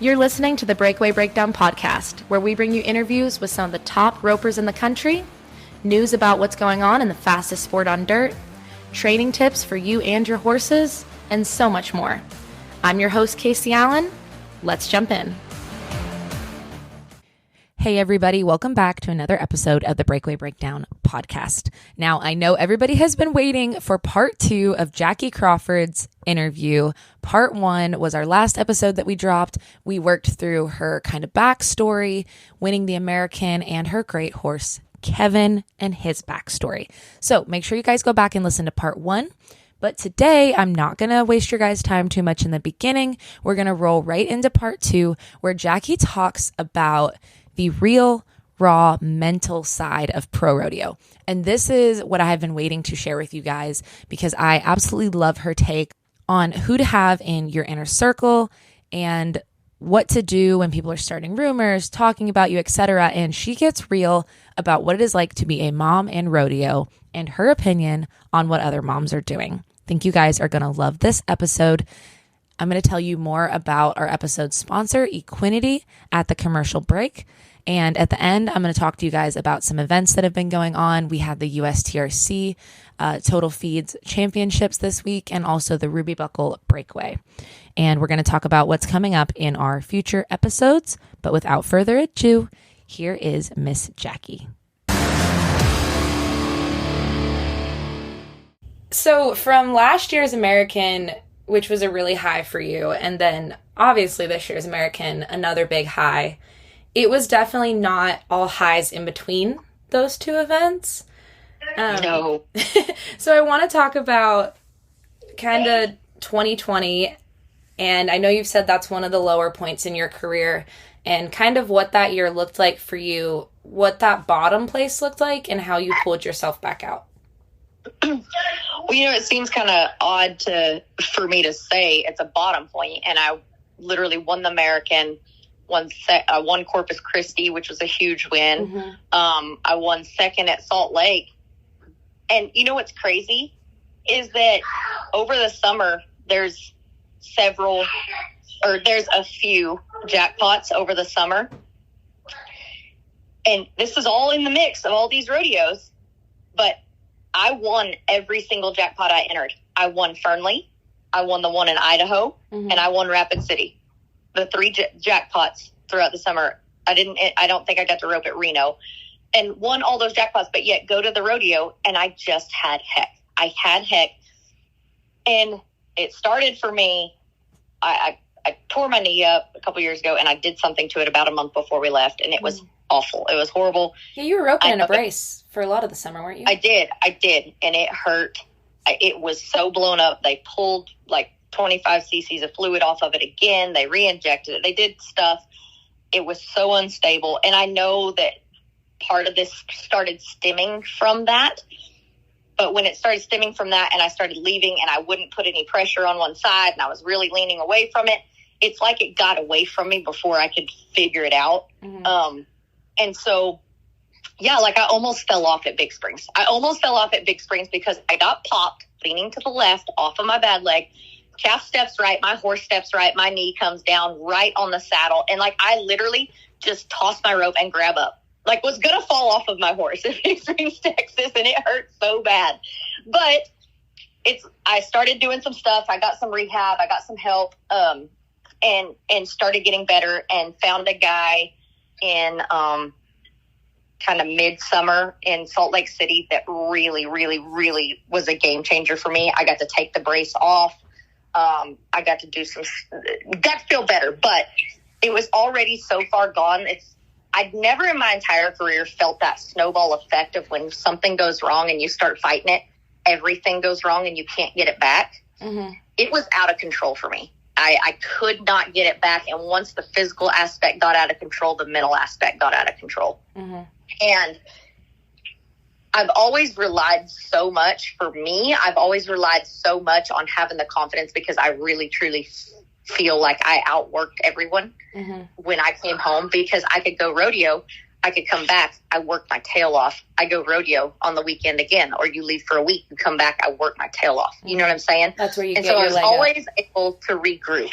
You're listening to the Breakaway Breakdown podcast, where we bring you interviews with some of the top ropers in the country, news about what's going on in the fastest sport on dirt, training tips for you and your horses, and so much more. I'm your host, Casey Allen. Let's jump in. Hey everybody, welcome back to another episode of the Breakaway Breakdown podcast. Now, I know everybody has been waiting for part 2 of Jackie Crawford's interview. Part 1 was our last episode that we dropped. We worked through her kind of backstory, winning the American, and her great horse, Kevin, and his backstory. So make sure you guys go back and listen to part 1. But today, I'm not going to waste your guys' time too much in the beginning. We're going to roll right into part 2, where Jackie talks about the real, raw, mental side of ProRodeo. And this is what I have been waiting to share with you guys because I absolutely love her take on who to have in your inner circle and what to do when people are starting rumors, talking about you, etc. And she gets real about what it is like to be a mom in rodeo and her opinion on what other moms are doing. I think you guys are going to love this episode. I'm going to tell you more about our episode sponsor, Equinity, at the commercial break. And at the end, I'm going to talk to you guys about some events that have been going on. We had the USTRC Total Feeds Championships this week and also the Ruby Buckle Breakaway. And we're going to talk about what's coming up in our future episodes. But without further ado, here is Miss Jackie. So from last year's American, which was a really high for you, and then obviously this year's American, another big high, it was definitely not all highs in between those two events. No. So I want to talk about kind of 2020, and I know you've said that's one of the lower points in your career, and kind of what that year looked like for you, what that bottom place looked like, and how you pulled yourself back out. Well, it seems kind of odd for me to say it's a bottom point, and I literally won the American, won Corpus Christi, which was a huge win. Mm-hmm. I won second at Salt Lake. And you know what's crazy is that over the summer, there's a few jackpots over the summer. And this is all in the mix of all these rodeos, but I won every single jackpot I entered. I won Fernley, I won the one in Idaho, mm-hmm. and I won Rapid City. The 3 jackpots throughout the summer. I don't think I got to rope at Reno and won all those jackpots, but yet go to the rodeo and I just had heck. I had heck. And it started for me. I tore my knee up a couple years ago and I did something to it about a month before we left, and it was awful. It was horrible. Yeah, you were roping in a brace for a lot of the summer, weren't you? I did. And it hurt. It was so blown up. They pulled like 25 cc's of fluid off of it again. They re-injected it. They did stuff. It was so unstable. And I know that part of this started stemming from that. But when it started stemming from that and I started leaving and I wouldn't put any pressure on one side and I was really leaning away from it, it's like it got away from me before I could figure it out. Mm-hmm. And so, yeah, like I almost fell off at Big Springs. Because I got popped leaning to the left off of my bad leg. Calf steps right, my horse steps right, my knee comes down right on the saddle. And like, I literally just tossed my rope and grab up. Like, was going to fall off of my horse in Big Springs, Texas, and it hurt so bad. But I started doing some stuff. I got some rehab. I got some help, and started getting better and found a guy in kind of midsummer in Salt Lake City that really, really, really was a game changer for me. I got to take the brace off. I got to feel better, but it was already so far gone. I'd never in my entire career felt that snowball effect of when something goes wrong and you start fighting it, everything goes wrong and you can't get it back. Mm-hmm. It was out of control for me. I could not get it back. And once the physical aspect got out of control, the mental aspect got out of control. Mm-hmm. And I've always relied so much on having the confidence because I really, truly feel like I outworked everyone when I came home, because I could go rodeo. I could come back. I worked my tail off. I go rodeo on the weekend again, or you leave for a week, you come back, I work my tail off. You know what I'm saying? That's where you and get so your I was leg always up. able to regroup.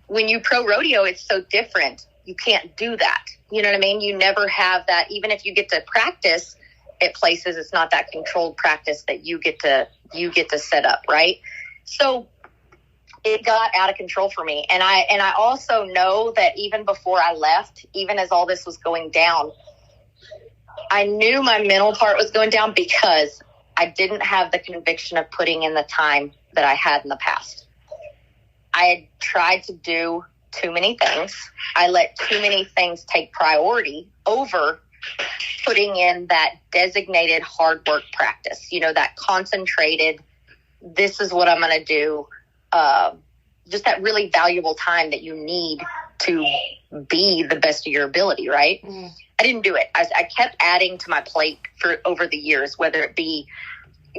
When you pro rodeo, it's so different. You can't do that. You know what I mean? You never have that. Even if you get to practice at places, it's not that controlled practice that you get to set up, right? So it got out of control for me. And I also know that even before I left, even as all this was going down, I knew my mental part was going down because I didn't have the conviction of putting in the time that I had in the past. I had tried to do too many things. I let too many things take priority over putting in that designated hard work practice, that concentrated, this is what I'm going to do. Just that really valuable time that you need to be the best of your ability, right? I didn't do it. I kept adding to my plate for over the years, whether it be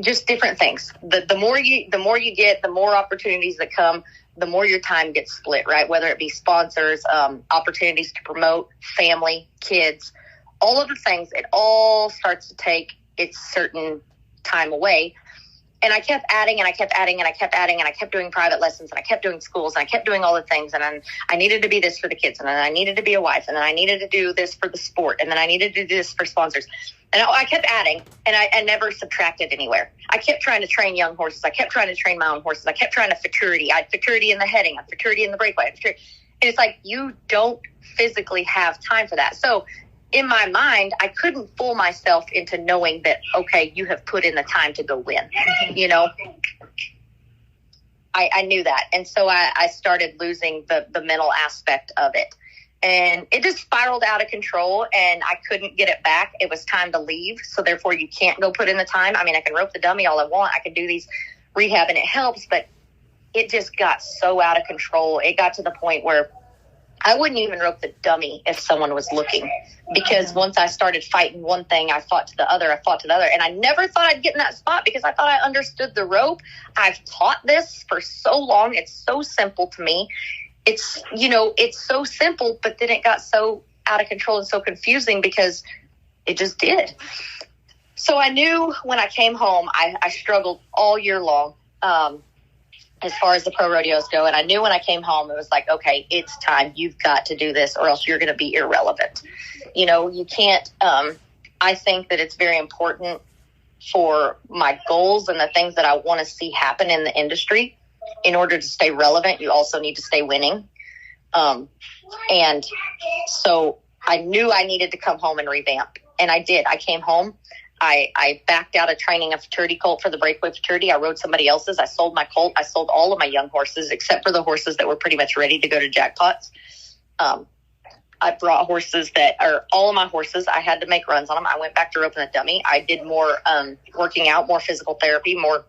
just different things. The more you get, the more opportunities that come, the more your time gets split, right? Whether it be sponsors, opportunities to promote, family, kids, all of the things, it all starts to take its certain time away. And I kept adding and I kept adding and I kept adding and I kept doing private lessons and I kept doing schools and I kept doing all the things. And then I needed to be this for the kids. And then I needed to be a wife. And then I needed to do this for the sport. And then I needed to do this for sponsors. And I kept adding and I never subtracted anywhere. I kept trying to train young horses. I kept trying to train my own horses. I kept trying to futurity. I had futurity in the heading. I had futurity in the breakaway. And it's like, you don't physically have time for that. So in my mind, I couldn't fool myself into knowing that, okay, you have put in the time to go win. I knew that. And so I started losing the mental aspect of it. And it just spiraled out of control and I couldn't get it back. It was time to leave. So therefore you can't go put in the time. I mean, I can rope the dummy all I want. I can do these rehab and it helps, but it just got so out of control. It got to the point where I wouldn't even rope the dummy if someone was looking, because once I started fighting one thing, I fought to the other, and I never thought I'd get in that spot because I thought I understood the rope. I've taught this for so long. It's so simple to me. It's so simple, but then it got so out of control and so confusing because it just did. So I knew when I came home, I struggled all year long. As far as the pro rodeos go. And I knew when I came home, it was like, okay, it's time. You've got to do this or else you're going to be irrelevant. You can't, I think that it's very important for my goals and the things that I want to see happen in the industry. In order to stay relevant, you also need to stay winning. And so I knew I needed to come home and revamp. And I did. I came home. I backed out of training a futurity colt for the breakaway futurity. I rode somebody else's. I sold my colt. I sold all of my young horses except for the horses that were pretty much ready to go to jackpots. I brought horses that are all of my horses. I had to make runs on them. I went back to roping the dummy. I did more working out, more physical therapy, more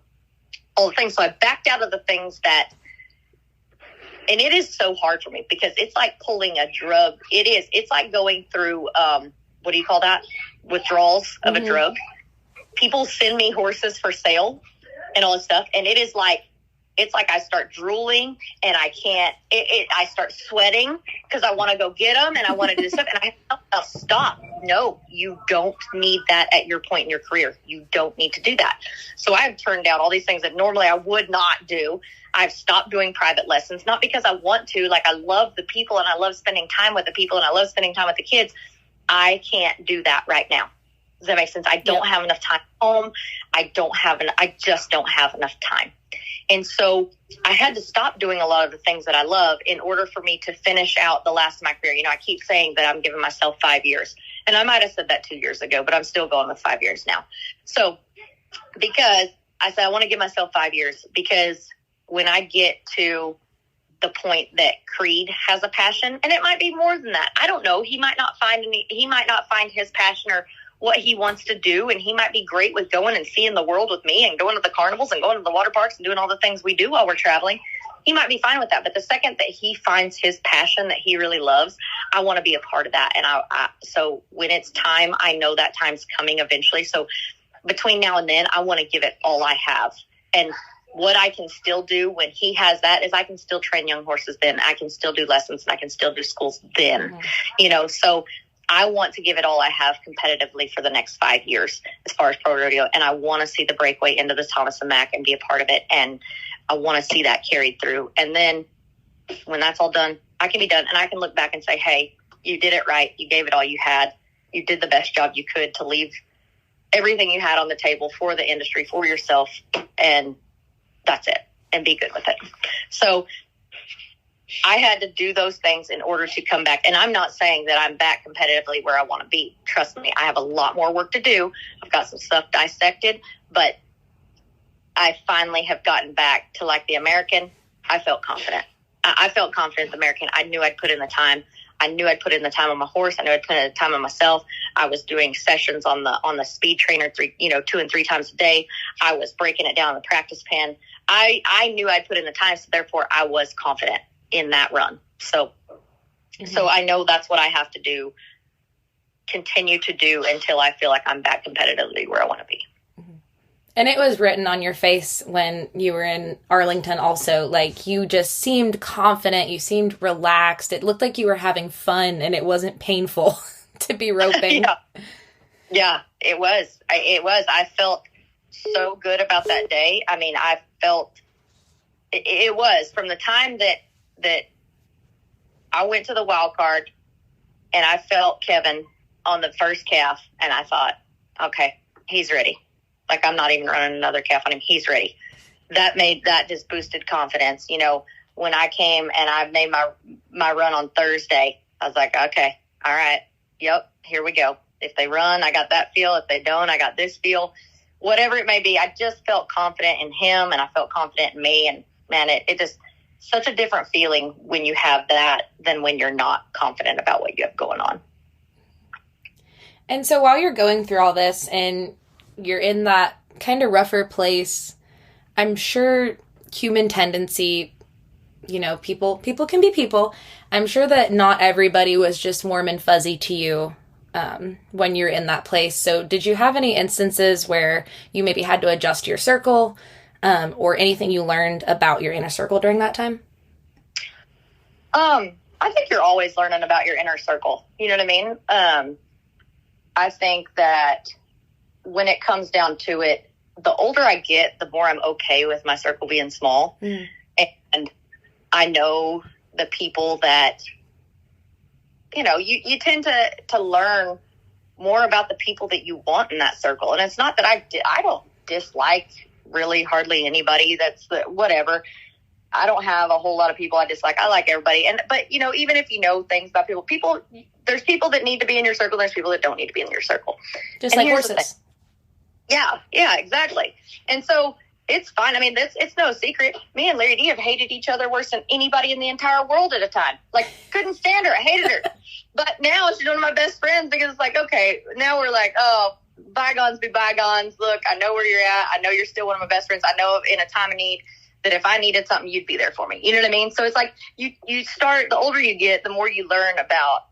all the things. So I backed out of the things that, and it is so hard for me because it's like pulling a drug. It is. It's like going through, what do you call that? Withdrawals of a drug. People send me horses for sale and all this stuff. And it's like I start drooling and I can't, I start sweating because I want to go get them and I want to do stuff. And I'll stop. No, you don't need that at your point in your career. You don't need to do that. So I've turned down all these things that normally I would not do. I've stopped doing private lessons, not because I want to, like I love the people and I love spending time with the people and I love spending time with the kids. I can't do that right now. Does that make sense? I don't have enough time at home. I just don't have enough time. And so I had to stop doing a lot of the things that I love in order for me to finish out the last of my career. I keep saying that I'm giving myself 5 years. And I might have said that 2 years ago, but I'm still going with 5 years now. So because I said I want to give myself 5 years, because when I get to the point that Creed has a passion, and it might be more than that. I don't know. He might not find his passion or what he wants to do. And he might be great with going and seeing the world with me and going to the carnivals and going to the water parks and doing all the things we do while we're traveling. He might be fine with that. But the second that he finds his passion that he really loves, I want to be a part of that. And so when it's time, I know that time's coming eventually. So between now and then, I want to give it all I have. And what I can still do when he has that is I can still train young horses then. I can still do lessons and I can still do schools then, so I want to give it all I have competitively for the next 5 years as far as pro rodeo. And I want to see the breakaway into the Thomas and Mack and be a part of it. And I want to see that carried through. And then when that's all done, I can be done. And I can look back and say, hey, you did it right. You gave it all you had. You did the best job you could to leave everything you had on the table for the industry, for yourself. And that's it. And be good with it. So I had to do those things in order to come back. And I'm not saying that I'm back competitively where I want to be. Trust me, I have a lot more work to do. I've got some stuff dissected, but I finally have gotten back to like the American. I felt confident. I felt confident the American. I knew I'd put in the time. I knew I'd put in the time on my horse. I knew I'd put in the time on myself. I was doing sessions on the speed trainer 2 and 3 times a day. I was breaking it down in the practice pen. I knew I'd put in the time, so therefore I was confident in that run. So I know that's what I have to do, continue to do until I feel like I'm back competitively where I want to be. And it was written on your face when you were in Arlington also. Like, you just seemed confident. You seemed relaxed. It looked like you were having fun and it wasn't painful to be roping. Yeah, it was. I felt so good about that day. I mean, I felt it was from the time that I went to the wild card and I felt Kevin on the first calf and I thought, okay, he's ready. Like, I'm not even running another calf on him. He's ready. That just boosted confidence. You know, when I came and I made my run on Thursday, I was like, okay, all right. Yep. Here we go. If they run, I got that feel. If they don't, I got this feel, whatever it may be. I just felt confident in him and I felt confident in me. And man, it just such a different feeling when you have that than when you're not confident about what you have going on. And so while you're going through all this and you're in that kind of rougher place, I'm sure human tendency, you know, people can be people. I'm sure that not everybody was just warm and fuzzy to you when you're in that place. So did you have any instances where you maybe had to adjust your circle or anything you learned about your inner circle during that time? I think you're always learning about your inner circle. You know what I mean? I think that when it comes down to it, the older I get, the more I'm okay with my circle being small. Mm. And I know the people that, you know, you tend to learn more about the people that you want in that circle. And it's not that I don't dislike really hardly anybody. That's whatever. I don't have a whole lot of people I dislike. I like everybody. But, you know, even if you know things about people, there's people that need to be in your circle. There's people that don't need to be in your circle. Just like horses. Yeah, exactly. And so it's fine. I mean, it's no secret. Me and Larry D have hated each other worse than anybody in the entire world at a time. Like, couldn't stand her. I hated her. But now she's one of my best friends because it's like, okay, now we're like, oh, bygones be bygones. Look, I know where you're at. I know you're still one of my best friends. I know in a time of need that if I needed something, you'd be there for me. You know what I mean? So it's like you start, the older you get, the more you learn about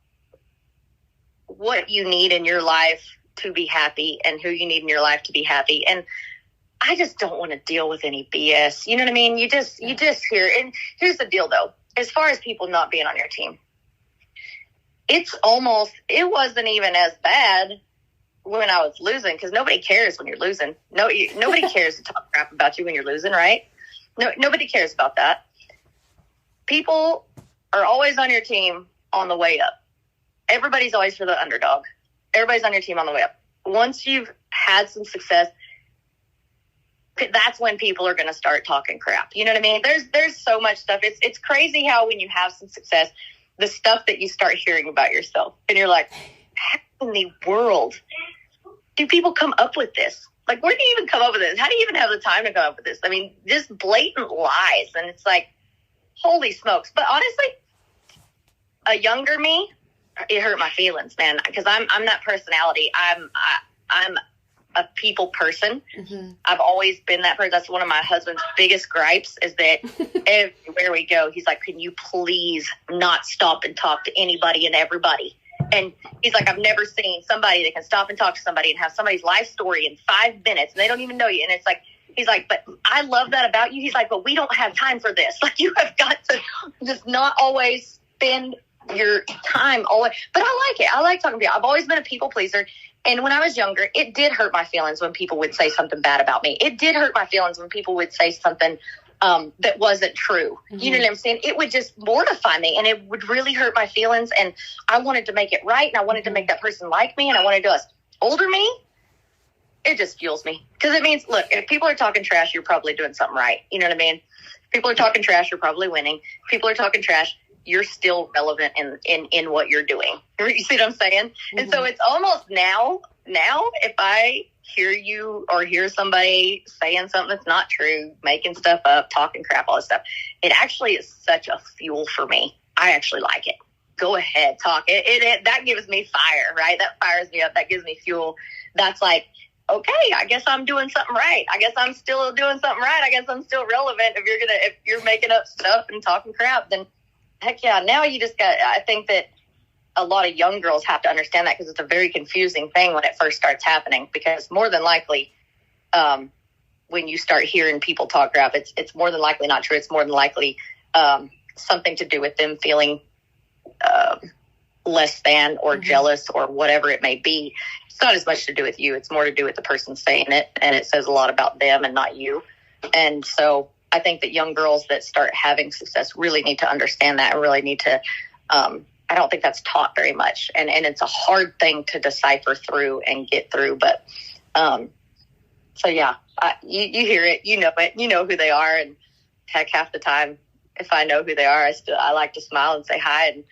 what you need in your life to be happy and who you need in your life to be happy. And I just don't want to deal with any BS. You know what I mean? You just hear, and here's the deal though, as far as people not being on your team, it wasn't even as bad when I was losing, because nobody cares when you're losing. Nobody cares to talk crap about you when you're losing, right? No, nobody cares about that. People are always on your team on the way up. Everybody's always for the underdog. Everybody's on your team on the way up. Once you've had some success, that's when people are going to start talking crap. You know what I mean? There's so much stuff. It's crazy how when you have some success, the stuff that you start hearing about yourself, and you're like, how in the world do people come up with this? Like, where do you even come up with this? How do you even have the time to come up with this? I mean, just blatant lies. And it's like, holy smokes. But honestly, a younger me, it hurt my feelings, man, because I'm that personality. I'm a people person. Mm-hmm. I've always been that person. That's one of my husband's biggest gripes is that everywhere we go, he's like, can you please not stop and talk to anybody and everybody? And he's like, I've never seen somebody that can stop and talk to somebody and have somebody's life story in 5 minutes and they don't even know you. And it's like, he's like, but I love that about you. He's like, but we don't have time for this. Like, you have got to just not always spend your time always. But I like it. I like talking to people. I've always been a people pleaser. And when I was younger, it did hurt my feelings when people would say something bad about me. It did hurt my feelings when people would say something that wasn't true. You know what I'm saying? It would just mortify me, and it would really hurt my feelings. And I wanted to make it right, and I wanted to make that person like me, and I wanted to us older me. It just fuels me, because it means, look, if people are talking trash, you're probably doing something right. You know what I mean? If people are talking trash, you're probably winning. If people are talking trash, you're still relevant in what you're doing. You see what I'm saying? And so it's almost now, if I hear you or hear somebody saying something that's not true, making stuff up, talking crap, all this stuff, it actually is such a fuel for me. I actually like it. Go ahead, talk. It that gives me fire, right? That fires me up. That gives me fuel. That's like, okay, I guess I'm doing something right. I guess I'm still doing something right. I guess I'm still relevant. If you're making up stuff and talking crap, then heck yeah. Now you just I think that a lot of young girls have to understand that, because it's a very confusing thing when it first starts happening, because more than likely, when you start hearing people talk crap, it's more than likely not true. It's more than likely, something to do with them feeling, less than or jealous or whatever it may be. It's not as much to do with you. It's more to do with the person saying it. And it says a lot about them and not you. And so I think that young girls that start having success really need to understand that, and really need to, I don't think that's taught very much. And it's a hard thing to decipher through and get through. But, so yeah, you hear it, you know who they are. And heck, half the time, if I know who they are, I like to smile and say hi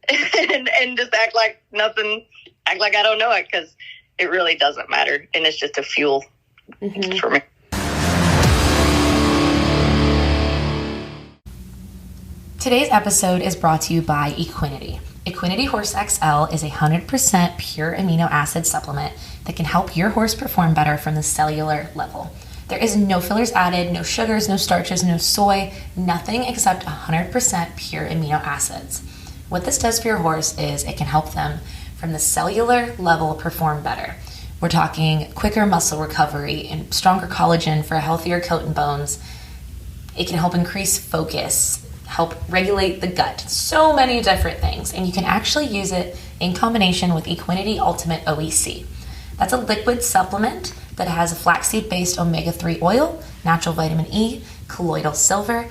and just act like nothing, act like I don't know it, because it really doesn't matter. And it's just a fuel for me. Today's episode is brought to you by Equinity. Equinity Horse XL is a 100% pure amino acid supplement that can help your horse perform better from the cellular level. There is no fillers added, no sugars, no starches, no soy, nothing except 100% pure amino acids. What this does for your horse is it can help them from the cellular level perform better. We're talking quicker muscle recovery and stronger collagen for a healthier coat and bones. It can help increase focus, help regulate the gut, so many different things. And you can actually use it in combination with Equinity Ultimate OEC. That's a liquid supplement that has a flaxseed-based omega-3 oil, natural vitamin E, colloidal silver,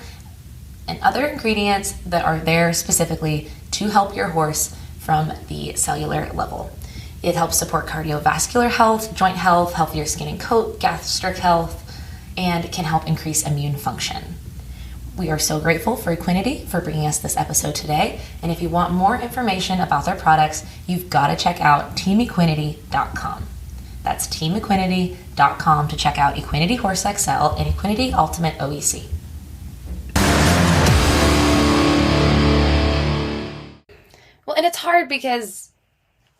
and other ingredients that are there specifically to help your horse from the cellular level. It helps support cardiovascular health, joint health, healthier skin and coat, gastric health, and can help increase immune function. We are so grateful for Equinity for bringing us this episode today. And if you want more information about their products, you've got to check out teamequinity.com. That's teamequinity.com to check out Equinity Horse XL and Equinity Ultimate OEC. Well, and it's hard because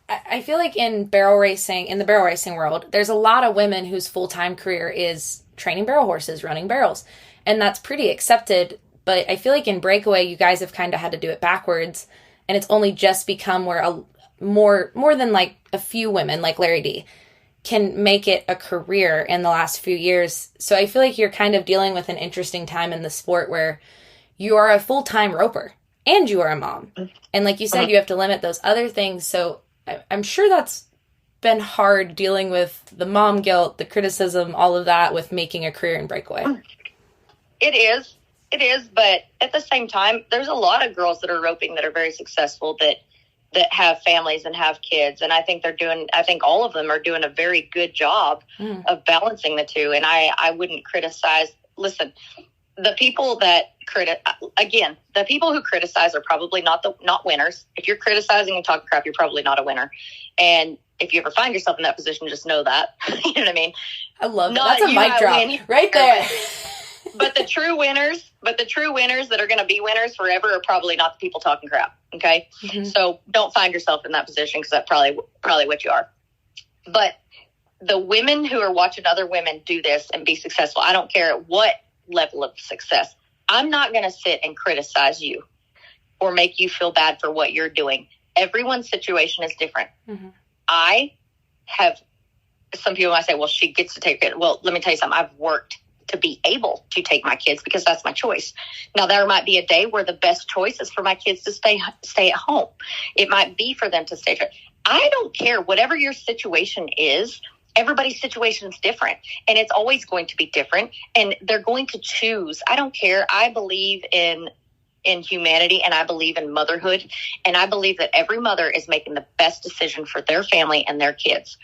I feel like in the barrel racing world, there's a lot of women whose full-time career is training barrel horses, running barrels. And that's pretty accepted, but I feel like in breakaway, you guys have kind of had to do it backwards, and it's only just become where more than like a few women, like Larry D, can make it a career in the last few years. So I feel like you're kind of dealing with an interesting time in the sport where you are a full-time roper and you are a mom. And like you said, you have to limit those other things. So I'm sure that's been hard dealing with the mom guilt, the criticism, all of that with making a career in breakaway. It is, but at the same time, there's a lot of girls that are roping that are very successful that have families and have kids, and I think all of them are doing a very good job of balancing the two. And I wouldn't criticize. Listen, the people who criticize are probably not winners. If you're criticizing and talking crap, you're probably not a winner. And if you ever find yourself in that position, just know that. You know what I mean? I love that. That's a mic drop right there. But the true winners that are going to be winners forever are probably not the people talking crap. Okay. So don't find yourself in that position, because that's probably what you are. But the women who are watching other women do this and be successful, I don't care at what level of success, I'm not going to sit and criticize you or make you feel bad for what you're doing. Everyone's situation is different. I have some people might say, well, she gets to take it. Well, let me tell you something. I've worked to be able to take my kids because that's my choice. Now, there might be a day where the best choice is for my kids to stay at home. It might be for them to stay. I don't care. Whatever your situation is, everybody's situation is different, and it's always going to be different, and they're going to choose. I don't care. I believe in humanity, and I believe in motherhood, and I believe that every mother is making the best decision for their family and their kids.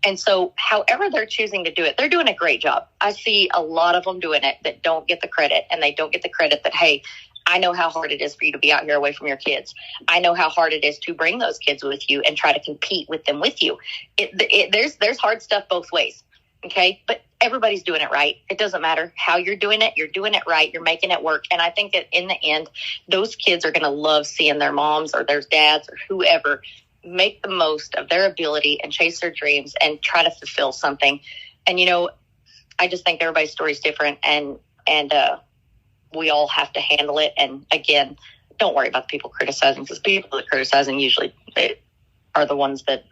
And so however they're choosing to do it, they're doing a great job. I see a lot of them doing it that don't get the credit, and they don't get the credit that, hey, I know how hard it is for you to be out here away from your kids. I know how hard it is to bring those kids with you and try to compete with them with you. There's hard stuff both ways. Okay. But everybody's doing it right. It doesn't matter how you're doing it. You're doing it right. You're making it work. And I think that in the end, those kids are going to love seeing their moms or their dads or whoever make the most of their ability and chase their dreams and try to fulfill something. And, you know, I just think everybody's story is different, and we all have to handle it. And again, don't worry about the people criticizing, because people that are criticizing usually they are the ones that,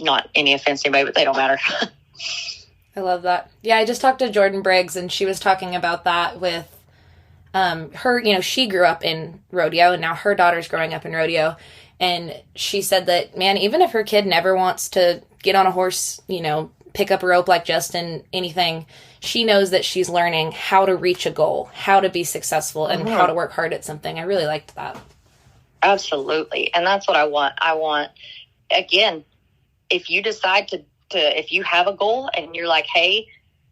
not any offense to anybody, but they don't matter. I love that. Yeah, I just talked to Jordan Briggs, and she was talking about that with her, you know, she grew up in rodeo, and now her daughter's growing up in rodeo. And she said that, man, even if her kid never wants to get on a horse, you know, pick up a rope like Justin, anything, she knows that she's learning how to reach a goal, how to be successful, and how to work hard at something. I really liked that. Absolutely. And that's what I want. I want, again, if you decide to if you have a goal and you're like, hey,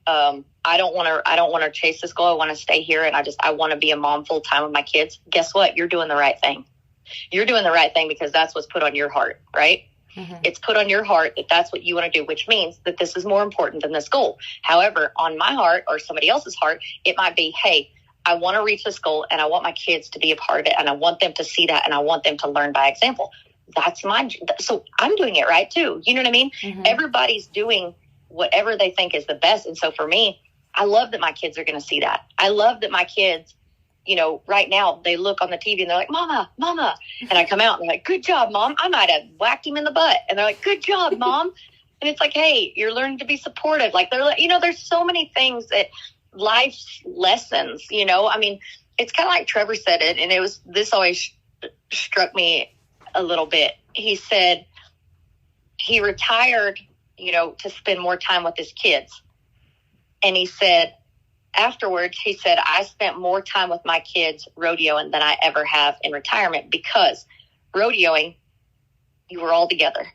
I don't want to chase this goal. I want to stay here, and I want to be a mom full time with my kids. Guess what? You're doing the right thing. You're doing the right thing because that's what's put on your heart, right? Mm-hmm. It's put on your heart that that's what you want to do, which means that this is more important than this goal. However, on my heart or somebody else's heart, it might be, hey, I want to reach this goal, and I want my kids to be a part of it, and I want them to see that, and I want them to learn by example. So I'm doing it right too. You know what I mean? Mm-hmm. Everybody's doing whatever they think is the best. And so for me, I love that my kids are going to see that. I love that my kids, you know, right now they look on the TV and they're like, Mama. And I come out and they're like, good job, Mom. I might have whacked him in the butt. And they're like, good job, Mom. And it's like, hey, you're learning to be supportive. Like they're like, you know, there's so many things that life's lessons, you know, I mean, it's kind of like Trevor said it. And this always struck me a little bit. He said he retired, you know, to spend more time with his kids. And he said afterwards, he said, I spent more time with my kids rodeoing than I ever have in retirement, because rodeoing, you were all together.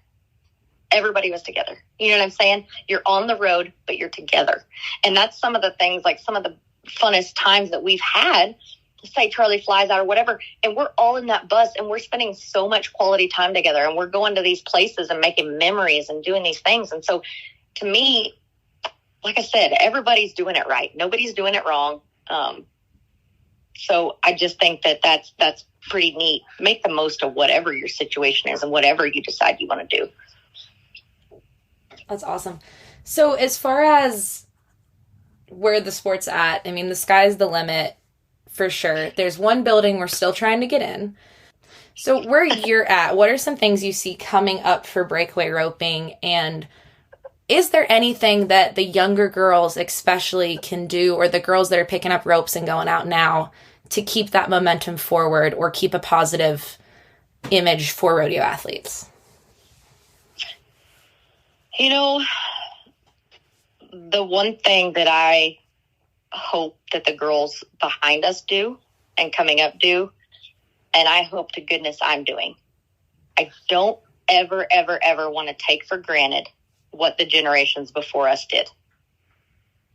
Everybody was together. You know what I'm saying? You're on the road, but you're together. And that's some of the things, like some of the funnest times that we've had. Say Charlie flies out or whatever, and we're all in that bus, and we're spending so much quality time together, and we're going to these places and making memories and doing these things. And so to me, like I said, everybody's doing it right. Nobody's doing it wrong. So I just think that that's pretty neat. Make the most of whatever your situation is and whatever you decide you want to do. That's awesome. So as far as where the sport's at, I mean, the sky's the limit. For sure. There's one building we're still trying to get in. So where you're at, what are some things you see coming up for breakaway roping? And is there anything that the younger girls especially can do, or the girls that are picking up ropes and going out now, to keep that momentum forward or keep a positive image for rodeo athletes? You know, the one thing that I hope that the girls behind us do and coming up do, and I hope to goodness I'm doing, I don't ever want to take for granted what the generations before us did.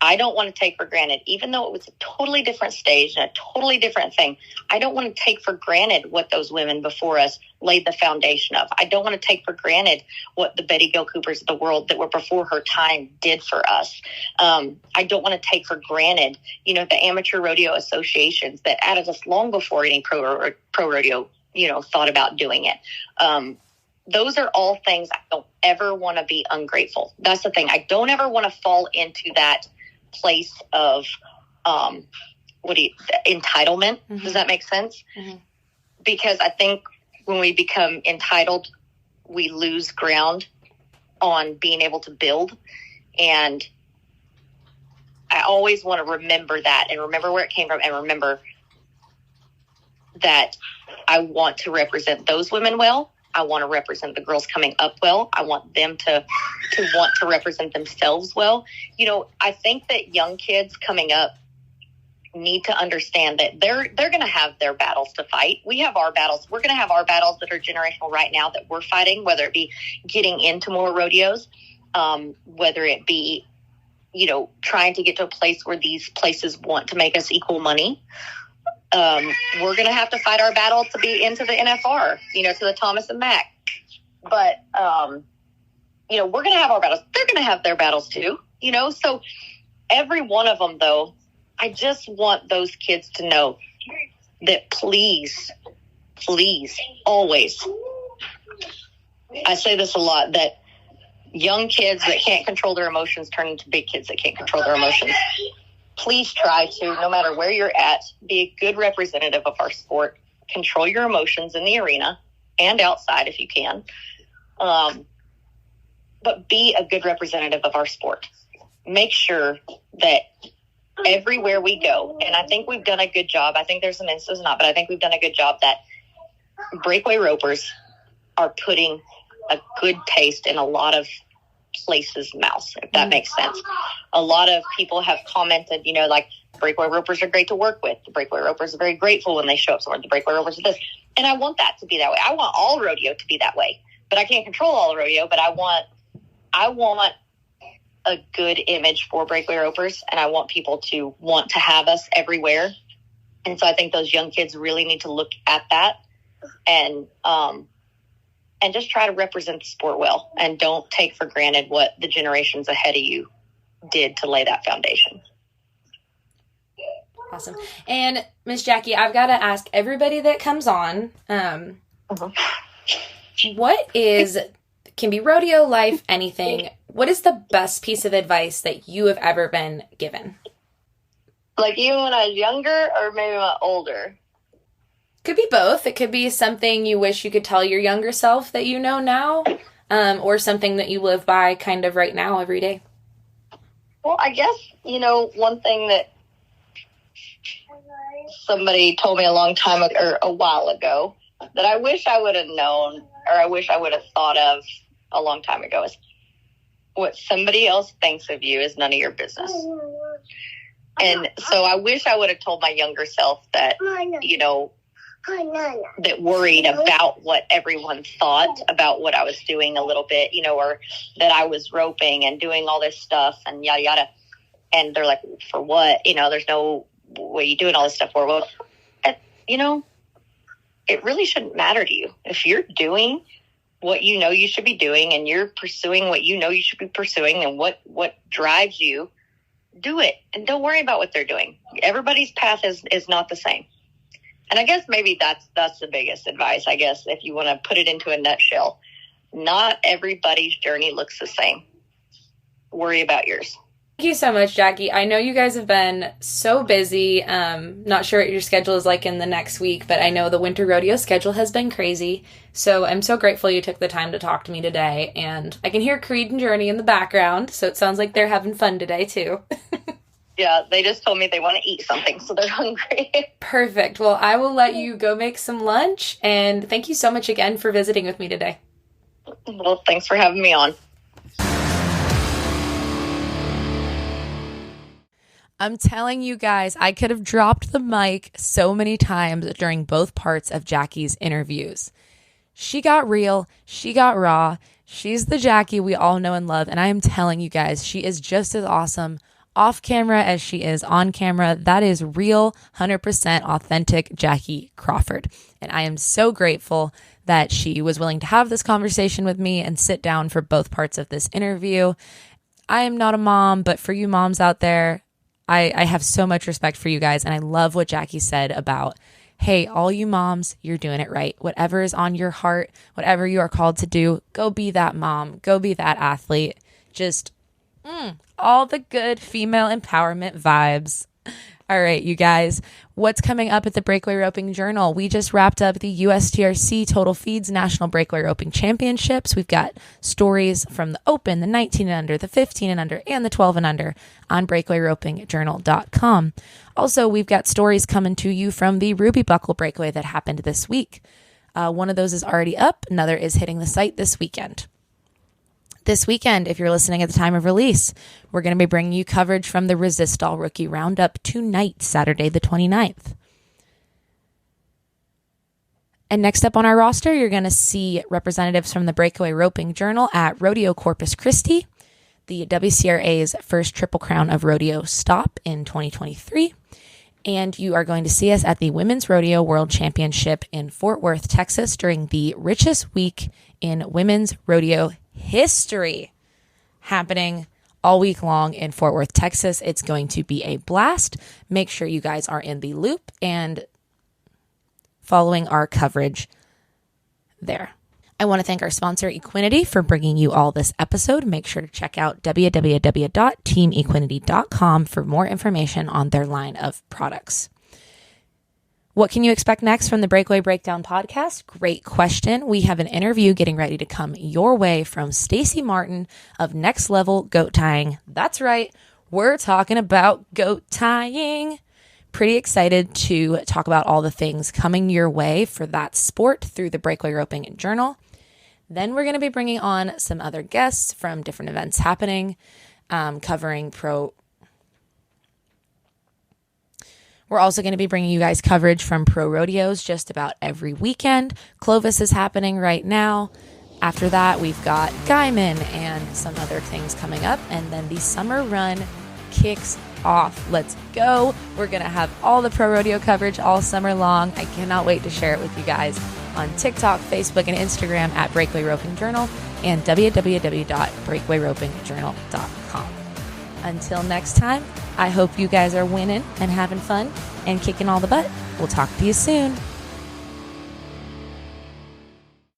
I don't want to take for granted, even though it was a totally different stage and a totally different thing, I don't want to take for granted what those women before us laid the foundation of. I don't want to take for granted what the Betty Gill Coopers of the world that were before her time did for us. I don't want to take for granted, you know, the amateur rodeo associations that added us long before any pro rodeo, you know, thought about doing it. Those are all things I don't ever want to be ungrateful. That's the thing. I don't ever want to fall into that place of entitlement. Mm-hmm. Does that make sense? Mm-hmm. Because I think when we become entitled, we lose ground on being able to build. And I always want to remember that and remember where it came from, and remember that I want to represent those women well. I want to represent the girls coming up well. I want them to to want to represent themselves well. You know, I think that young kids coming up need to understand that they're going to have their battles to fight. We have our battles. We're going to have our battles that are generational right now that we're fighting, whether it be getting into more rodeos, whether it be, you know, trying to get to a place where these places want to make us equal money. We're going to have to fight our battle to be into the NFR, you know, to the Thomas and Mack. But, you know, we're going to have our battles. They're going to have their battles too, you know. So every one of them, though, I just want those kids to know that please, always, I say this a lot, that young kids that can't control their emotions turn into big kids that can't control their emotions. Please try to, no matter where you're at, be a good representative of our sport. Control your emotions in the arena and outside if you can. But be a good representative of our sport. Make sure that everywhere we go, and I think we've done a good job. I think there's some instances not, but I think we've done a good job that breakaway ropers are putting a good taste in a lot of places' mouths, if that makes sense. A lot of people have commented, you know, like, breakaway ropers are great to work with. The breakaway ropers are very grateful when they show up somewhere. The breakaway ropers are this. And I want that to be that way. I want all rodeo to be that way. But I can't control all rodeo, but I want a good image for breakaway ropers, and I want people to want to have us everywhere. And so I think those young kids really need to look at that and just try to represent the sport well, and don't take for granted what the generations ahead of you did to lay that foundation. Awesome. And Miss Jackie, I've got to ask everybody that comes on, what can be rodeo, life, anything. What is the best piece of advice that you have ever been given? Like even when I was younger, or maybe when I was older? Could be both. It could be something you wish you could tell your younger self that you know now, or something that you live by kind of right now every day. Well, I guess, you know, one thing that somebody told me a long time ago, or a while ago, that I wish I would have known, or I wish I would have thought of a long time ago, is what somebody else thinks of you is none of your business. And so I wish I would have told my younger self that, you know, that worried about what everyone thought about what I was doing a little bit, you know, or that I was roping and doing all this stuff and yada, yada. And they're like, for what? You know, there's no, what are you doing all this stuff for? Well, you know, it really shouldn't matter to you. If you're doing what you know you should be doing, and you're pursuing what you know you should be pursuing, and what drives you, do it. And don't worry about what they're doing. Everybody's path is not the same. And I guess maybe that's the biggest advice, I guess, if you want to put it into a nutshell. Not everybody's journey looks the same. Worry about yours. Thank you so much, Jackie. I know you guys have been so busy. Not sure what your schedule is like in the next week, but I know the winter rodeo schedule has been crazy. So I'm so grateful you took the time to talk to me today. And I can hear Creed and Journey in the background, so it sounds like they're having fun today, too. Yeah, they just told me they want to eat something, so they're hungry. Perfect. Well, I will let you go make some lunch, and thank you so much again for visiting with me today. Well, thanks for having me on. I'm telling you guys, I could have dropped the mic so many times during both parts of Jackie's interviews. She got real. She got raw. She's the Jackie we all know and love, and I am telling you guys, she is just as awesome off camera as she is on camera. That is real, 100% authentic Jackie Crawford. And I am so grateful that she was willing to have this conversation with me and sit down for both parts of this interview. I am not a mom, but for you moms out there, I have so much respect for you guys. And I love what Jackie said about, hey, all you moms, you're doing it right. Whatever is on your heart, whatever you are called to do, go be that mom, go be that athlete. Just all the good female empowerment vibes. All right, you guys, what's coming up at the Breakaway Roping Journal? We just wrapped up the USTRC Total Feeds National Breakaway Roping Championships. We've got stories from the Open, the 19 and under, the 15 and under, and the 12 and under on breakawayropingjournal.com. Also, we've got stories coming to you from the Ruby Buckle Breakaway that happened this week. One of those is already up. Another is hitting the site this weekend. This weekend, if you're listening at the time of release, we're going to be bringing you coverage from the Resistol Rookie Roundup tonight, Saturday the 29th. And next up on our roster, you're going to see representatives from the Breakaway Roping Journal at Rodeo Corpus Christi, the WCRA's first Triple Crown of Rodeo stop in 2023. And you are going to see us at the Women's Rodeo World Championship in Fort Worth, Texas, during the richest week in women's rodeo history, happening all week long in Fort Worth, Texas. It's going to be a blast. Make sure you guys are in the loop and following our coverage there. I want to thank our sponsor, Equinity, for bringing you all this episode. Make sure to check out www.teamequinity.com for more information on their line of products. What can you expect next from the Breakaway Breakdown podcast? Great question. We have an interview getting ready to come your way from Stacy Martin of Next Level Goat Tying. That's right. We're talking about goat tying. Pretty excited to talk about all the things coming your way for that sport through the Breakaway Roping Journal. Then we're going to be bringing on some other guests from different events happening, covering pro. We're also going to be bringing you guys coverage from ProRodeos just about every weekend. Clovis is happening right now. After that, we've got Guyman and some other things coming up. And then the summer run kicks off. Let's go. We're going to have all the ProRodeo coverage all summer long. I cannot wait to share it with you guys on TikTok, Facebook, and Instagram at Breakaway Roping Journal and www.breakawayropingjournal.com. Until next time, I hope you guys are winning and having fun and kicking all the butt. We'll talk to you soon.